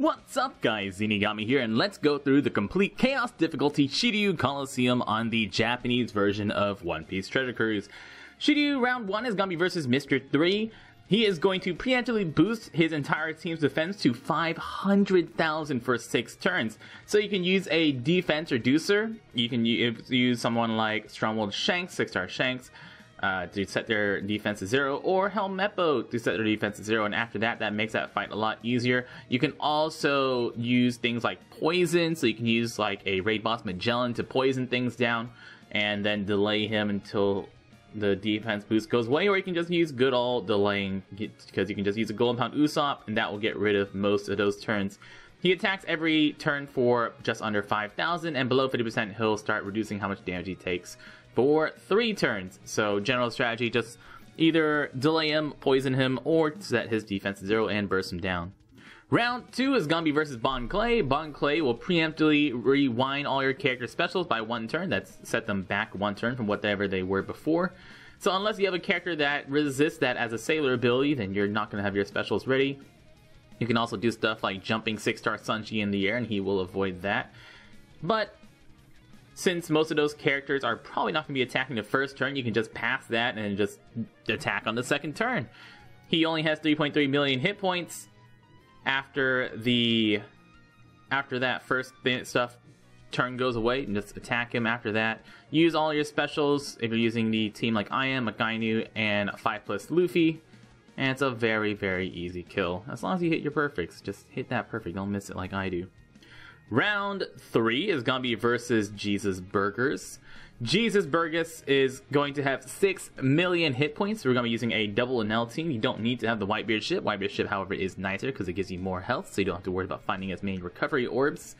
What's up guys, Zeenigami here, and let's go through the complete Chaos Difficulty Shiryu Coliseum on the Japanese version of One Piece Treasure Cruise. Shiryu round 1 is going to be versus Mr. 3. He is going to preemptively boost his entire team's defense to 500,000 for 6 turns. So you can use a defense reducer. You can use someone like Stronghold Shanks, 6-star Shanks, to set their defense to 0, or Helmeppo to set their defense to 0, and after that, that makes that fight a lot easier. You can also use things like poison, so you can use like a raid boss Magellan to poison things down, and then delay him until the defense boost goes away, or you can just use good old delaying, because you can just use a Golden Pound Usopp, and that will get rid of most of those turns. He attacks every turn for just under 5,000, and below 50% he'll start reducing how much damage he takes for 3 turns. So general strategy, just either delay him, poison him, or set his defense to 0 and burst him down. Round 2 is gonna be versus Bon Clay. Bon Clay will preemptively rewind all your character specials by 1 turn. That's set them back 1 turn from whatever they were before. So unless you have a character that resists that as a sailor ability, then you're not gonna have your specials ready. You can also do stuff like jumping 6-star Sanji in the air, and he will avoid that. But since most of those characters are probably not going to be attacking the first turn, you can just pass that and just attack on the second turn. He only has 3.3 million hit points after that first stuff turn goes away, and just attack him after that. Use all your specials if you're using the team like I am, Akainu, and 5+ Luffy. And it's a very, very easy kill. As long as you hit your perfects. Just hit that perfect, don't miss it like I do. Round 3 is going to be versus Jesus Burgess. Jesus Burgess is going to have 6 million hit points. We're going to be using a double NL team. You don't need to have the Whitebeard ship. Whitebeard ship, however, is nicer because it gives you more health, so you don't have to worry about finding as many recovery orbs.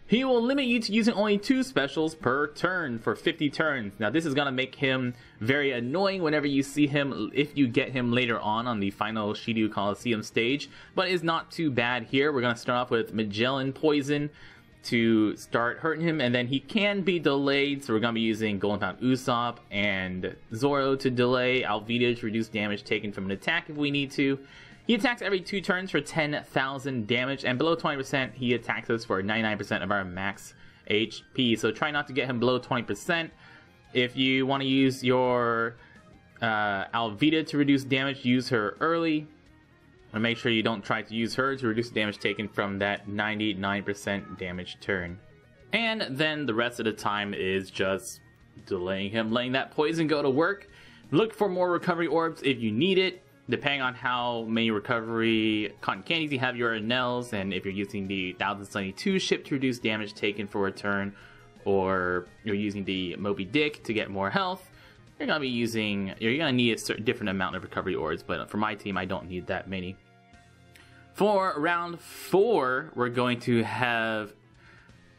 He will limit you to using only 2 specials per turn for 50 turns. Now this is going to make him very annoying whenever you see him, if you get him later on the final Shiryu Coliseum stage, but is not too bad here. We're going to start off with Magellan Poison to start hurting him, and then he can be delayed, so we're going to be using Golden Pound Usopp and Zoro to delay, Alvida to reduce damage taken from an attack if we need to. He attacks every 2 turns for 10,000 damage, and below 20% he attacks us for 99% of our max HP, so try not to get him below 20%. If you want to use your Alvida to reduce damage, use her early, and make sure you don't try to use her to reduce the damage taken from that 99% damage turn. And then the rest of the time is just delaying him, letting that poison go to work. Look for more recovery orbs if you need it, depending on how many recovery cotton candies you have your Nels, and if you're using the 1072 ship to reduce damage taken for a turn, or you're using the Moby Dick to get more health, you're gonna need a certain different amount of recovery orbs, but for my team I don't need that many. For round 4, we're going to have,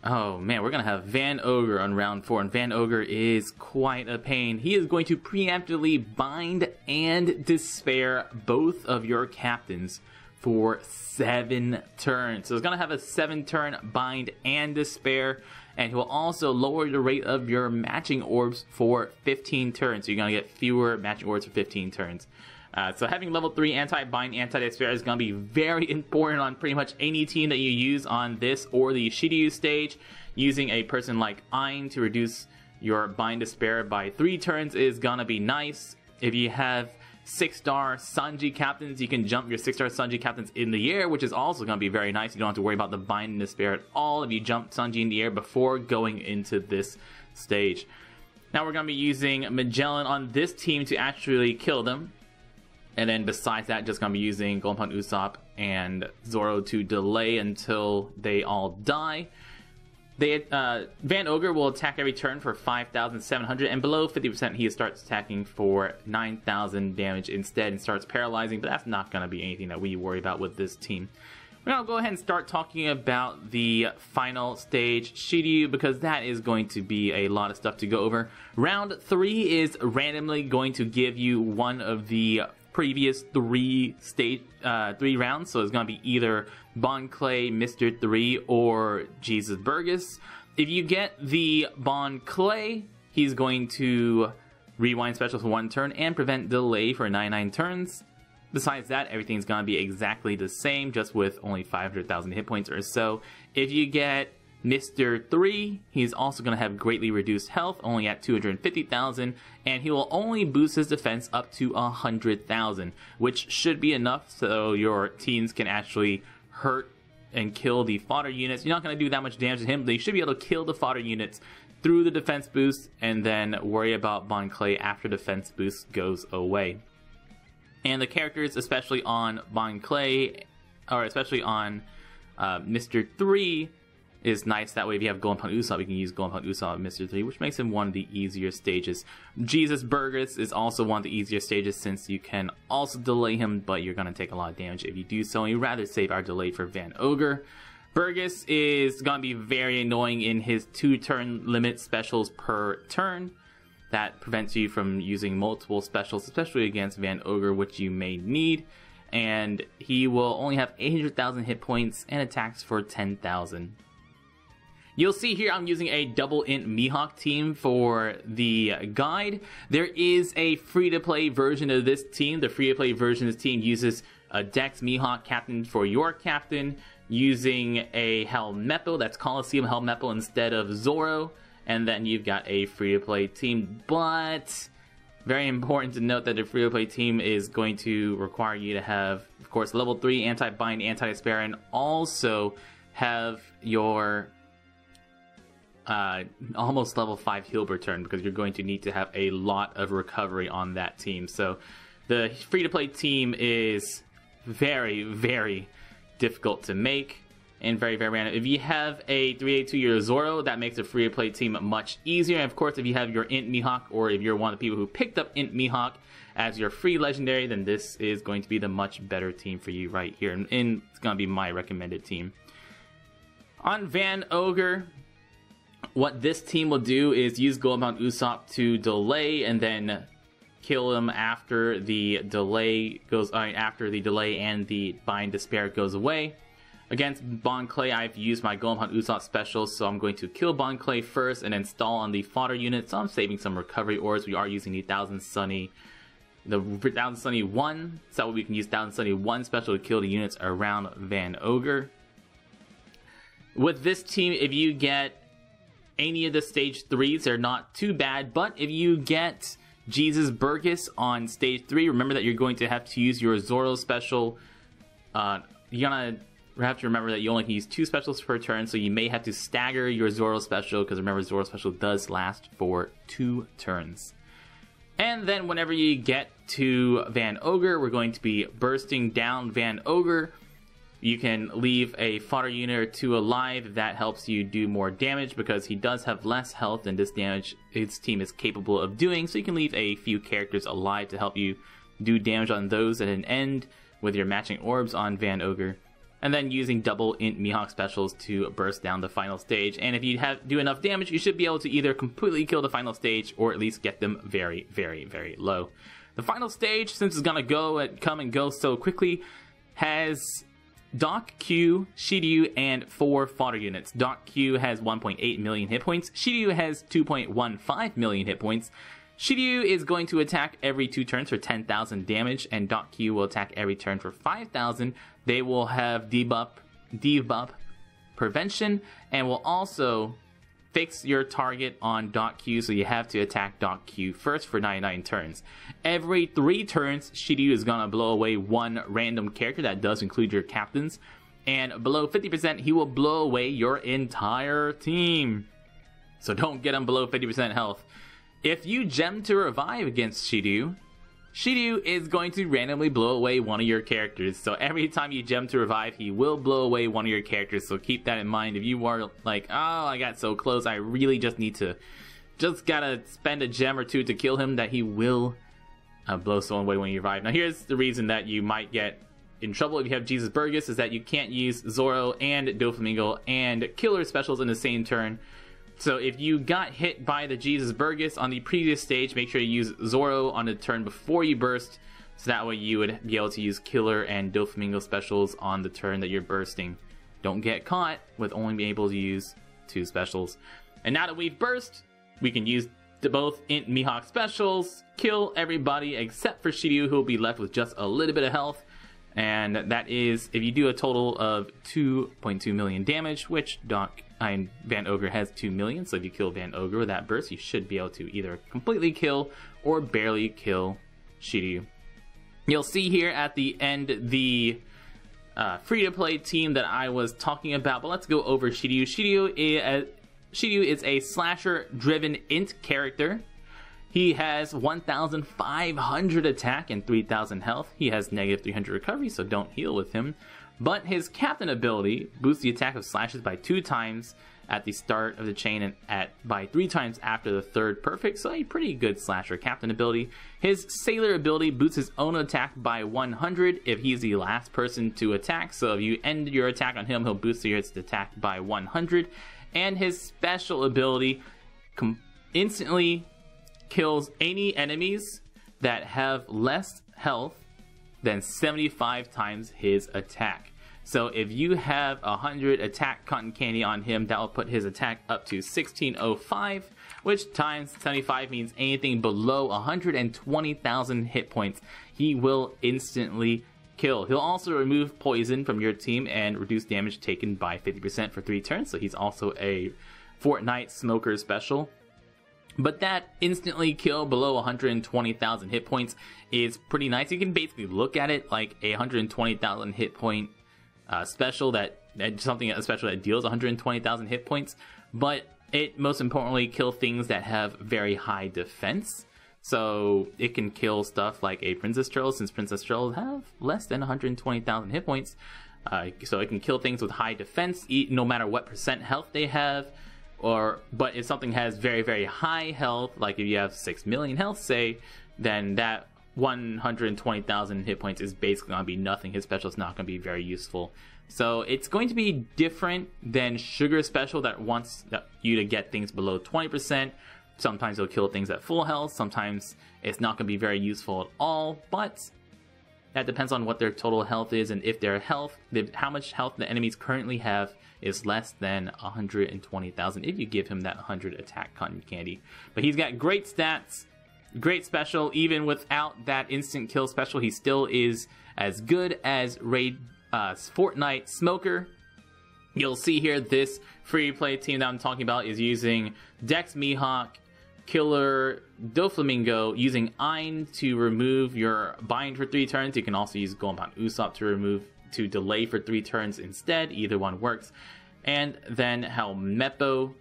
oh man, we're gonna have Van Ogre on round 4, and Van Ogre is quite a pain. He is going to preemptively bind and despair both of your captains for 7 turns. So it's gonna have a 7-turn bind and despair, and he will also lower the rate of your matching orbs for 15 turns. So you're going to get fewer matching orbs for 15 turns. So having level 3 anti-bind, anti-despair is going to be very important on pretty much any team that you use on this or the Shiryu stage. Using a person like Ein to reduce your bind despair by 3 turns is going to be nice. If you have 6-star Sanji captains, you can jump your 6-star Sanji captains in the air, which is also going to be very nice. You don't have to worry about the bind and despair at all if you jump Sanji in the air before going into this stage. Now we're going to be using Magellan on this team to actually kill them. And then besides that, just going to be using Golden Pound Usopp and Zoro to delay until they all die. Van Ogre will attack every turn for 5,700, and below 50% he starts attacking for 9,000 damage instead and starts paralyzing, but that's not going to be anything that we worry about with this team. We're going to go ahead and start talking about the final stage, Shiryu, because that is going to be a lot of stuff to go over. Round 3 is randomly going to give you one of the previous 3 rounds, so it's going to be either Bon Clay, Mr. 3, or Jesus Burgess. If you get the Bon Clay, he's going to rewind specials for 1 turn and prevent delay for 99 turns. Besides that, everything's gonna be exactly the same, just with only 500,000 hit points or so. If you get Mr. 3, he's also going to have greatly reduced health, only at 250,000, and he will only boost his defense up to 100,000, which should be enough so your teams can actually hurt and kill the fodder units. You're not going to do that much damage to him, but you should be able to kill the fodder units through the defense boost, and then worry about Bon Clay after defense boost goes away. And the characters, especially on Bon Clay, or especially on Mr. 3, is nice. That way if you have Go upon Usopp, you can use Go upon Usopp Mr. 3, which makes him one of the easier stages. Jesus Burgess is also one of the easier stages, since you can also delay him, but you're going to take a lot of damage if you do so, and you'd rather save our delay for Van Ogre. Burgess is going to be very annoying in his 2-turn limit specials per turn. That prevents you from using multiple specials, especially against Van Ogre, which you may need. And he will only have 800,000 hit points and attacks for 10,000. You'll see here I'm using a double int Mihawk team for the guide. There is a free-to-play version of this team. The free-to-play version of this team uses a Dex Mihawk captain for your captain, using a Helmeppo, that's Coliseum Helmeppo instead of Zoro. And then you've got a free-to-play team, but very important to note that the free-to-play team is going to require you to have, of course, level 3 anti-bind, anti-despair, and also have your almost level 5 heal per turn, because you're going to need to have a lot of recovery on that team. So the free-to-play team is very, very difficult to make and very, very random. If you have a 382 Zoro, that makes a free-to-play team much easier. And of course, if you have your Int Mihawk, or if you're one of the people who picked up Int Mihawk as your free legendary, then this is going to be the much better team for you right here. And it's going to be my recommended team. On Van Ogre, what this team will do is use Go upon Usopp to delay, and then kill him after the delay and the bind despair goes away. Against Bon Clay, I've used my Go upon Usopp special, so I'm going to kill Bon Clay first and then stall on the fodder unit. So I'm saving some recovery ores. We are using the 1000 Sunny 1, so we can use 1000 Sunny 1 special to kill the units around Van Ogre. With this team, if you get any of the stage 3s, they're not too bad, but if you get Jesus Burgess on stage 3, remember that you're going to have to use your Zoro special. You're gonna have to remember that you only can use 2 specials per turn, so you may have to stagger your Zoro special, because remember, Zoro special does last for 2 turns. And then whenever you get to Van Ogre, we're going to be bursting down Van Ogre. You can leave a fodder unit or 2 alive. That helps you do more damage, because he does have less health than this damage his team is capable of doing. So you can leave a few characters alive to help you do damage on those at an end with your matching orbs on Van Ogre. And then using double int Mihawk specials to burst down the final stage. And if you do enough damage, you should be able to either completely kill the final stage, or at least get them very, very, very low. The final stage, since it's gonna come and go so quickly, has Doc Q, Shiryu, and 4 fodder units. Doc Q has 1.8 million hit points. Shiryu has 2.15 million hit points. Shiryu is going to attack every 2 turns for 10,000 damage, and Doc Q will attack every turn for 5,000. They will have debuff prevention, and will also fix your target on Doc Q, so you have to attack Doc Q first for 99 turns. Every 3 turns, Shiryu is gonna blow away 1 random character. That does include your captains. And below 50%, he will blow away your entire team. So don't get him below 50% health. If you gem to revive against Shiryu, Shiryu is going to randomly blow away one of your characters. So every time you gem to revive, he will blow away one of your characters. So keep that in mind. If you are like, oh, I got so close, I really just gotta spend a gem or 2 to kill him, that he will blow someone away when you revive. Now here's the reason that you might get in trouble if you have Jesus Burgess, is that you can't use Zoro and Doflamingo and Killer specials in the same turn. So if you got hit by the Jesus Burgess on the previous stage, make sure you use Zoro on the turn before you burst, so that way you would be able to use Killer and Doflamingo specials on the turn that you're bursting. Don't get caught with only being able to use 2 specials. And now that we've burst, we can use both Int Mihawk specials kill everybody except for Shiryu, who will be left with just a little bit of health. And that is if you do a total of 2.2 million damage, which Van Ogre has 2 million, so if you kill Van Ogre with that burst, you should be able to either completely kill or barely kill Shiryu. You'll see here at the end the free-to-play team that I was talking about, but let's go over Shiryu. Shiryu is a slasher-driven int character. He has 1,500 attack and 3,000 health. He has negative 300 recovery, so don't heal with him. But his captain ability boosts the attack of slashes by 2 times at the start of the chain and by 3 times after the third perfect, so a pretty good slasher captain ability. His sailor ability boosts his own attack by 100 if he's the last person to attack, so if you end your attack on him, he'll boost your attack by 100. And his special ability instantly kills any enemies that have less health than 75 times his attack. So if you have 100 attack cotton candy on him, that will put his attack up to 1605, which times 75 means anything below 120,000 hit points, he will instantly kill. He'll also remove poison from your team and reduce damage taken by 50% for 3 turns, so he's also a Fortnite smoker special. But that instantly kill below 120,000 hit points is pretty nice. You can basically look at it like a 120,000 hit point special a special that deals 120,000 hit points, but it most importantly kill things that have very high defense. So it can kill stuff like a Princess Turtle, since Princess Turtles have less than 120,000 hit points. So it can kill things with high defense, no matter what percent health they have. But if something has very, very high health, like if you have 6 million health, say, then that 120,000 hit points is basically going to be nothing. His special is not going to be very useful. So it's going to be different than Sugar special that wants you to get things below 20%. Sometimes it'll kill things at full health. Sometimes it's not going to be very useful at all. But that depends on what their total health is, and if their health, how much health the enemies currently have is less than 120,000 if you give him that 100 attack cotton candy. But he's got great stats, great special. Even without that instant kill special, he still is as good as Fortnite Smoker. You'll see here this free-to-play team that I'm talking about is using Dex Mihawk, Killer Doflamingo, using Ein to remove your bind for 3 turns. You can also use Goemon Usopp to delay for 3 turns instead. Either one works. And then Helmeppo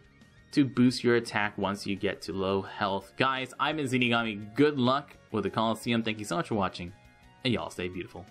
to boost your attack once you get to low health. Guys, I've been Zeenigami. Good luck with the Coliseum. Thank you so much for watching, and y'all stay beautiful.